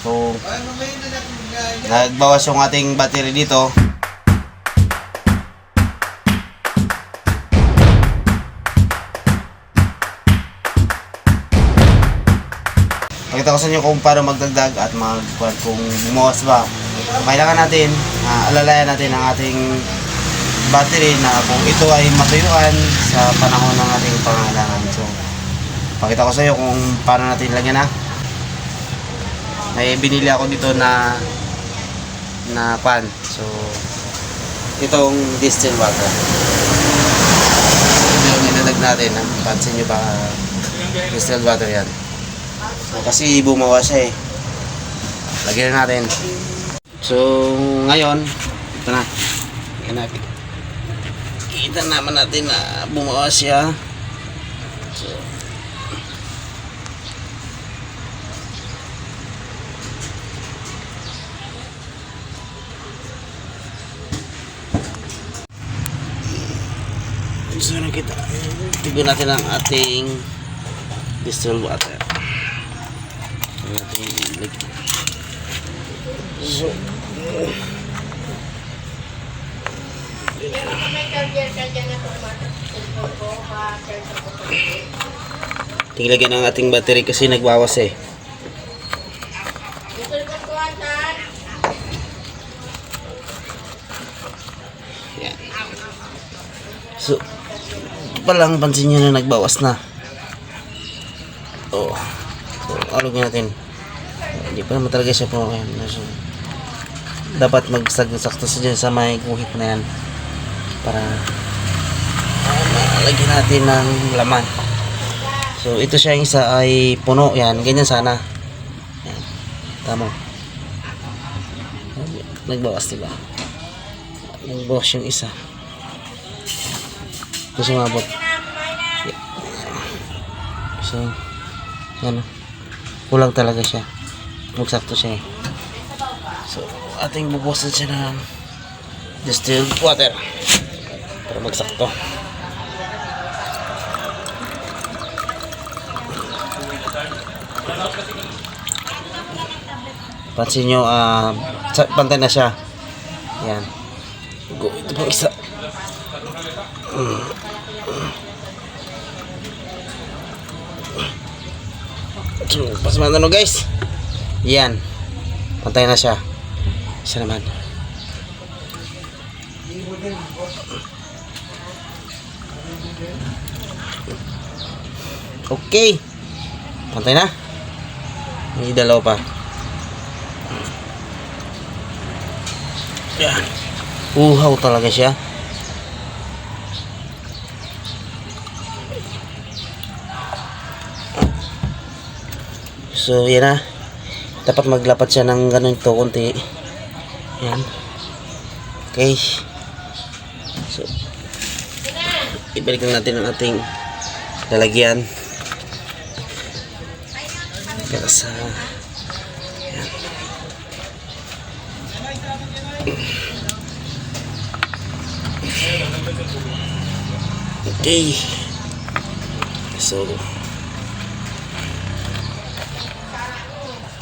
So, nagbawas yung ating battery dito. Pakita ko sa inyo kung paano magdagdag at kung bumawas ba. Kailangan natin, alalayan natin ang ating battery na kung ito ay matuyuan sa panahon ng ating pangangailangan. So, pakita ko sa iyo kung paano natin lagyan na. May binili ako dito na pan. So, itong distilled water. Ito yung inadag natin. Pansin nyo ba? Distilled water yan. So, kasi bumawa siya eh. Lagyan na natin. So, ngayon, ito na. Kita naman natin na bumawa siya. So, gusto na kita. Tignan natin ang ating distilled water. So, tingnan ang ating battery kasi nagbawas eh. Yan. So, palang pansin nyo na nagbawas na. Oh. So, alugin natin. Hindi pa naman talaga siya po. So, dapat magsakto sa dyan sa may guhit na yan para malagyan natin ng laman. So, ito siya yung isa ay puno. Yan, ganyan sana. Yan. Tama. Nagbawas diba? Nagbawas yung isa. Ito sumabot. So, yan. Kulang talaga siya. Magsakto siya eh. So, ating bubusan siya ng distilled water para magsakto. Pansin nyo, pantay na siya. Yan. Ito pang isa. So, pasman na guys. Yan. Pantay na siya. Isa naman. Okay. Pantay na. May dalawa pa. Yan. Uhaw talaga siya. So, yan na. Dapat maglapat siya ng ganun to konti. Yan. Okay. So, ibalik na natin ang ating lalagyan. Para sa yan. Okay. So,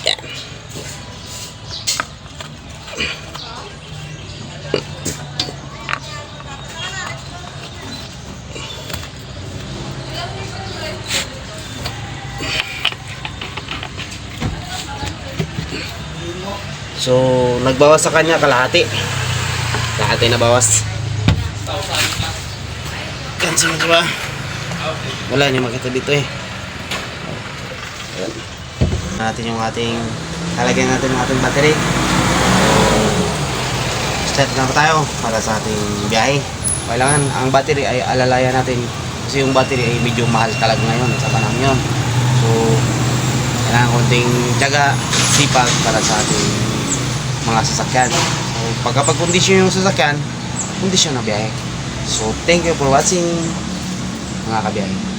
yan. So, nagbawas sa kanya kalahati. Kalahati na bawas. Cancel na ba? Wala, hindi makita dito eh. Natin yung ating lalagyan natin yung ating battery. Start na tayo para sa ating biyahe. Kailangan ang battery ay alalayan natin kasi yung battery ay medyo mahal talaga ngayon sa panahon yun. So, kailangan konting tiyaga, sipag para sa ating mga sasakyan. So, pagkapag-kondisyon yung sasakyan, kondisyon na biyahe. So, thank you for watching mga kabiyahe.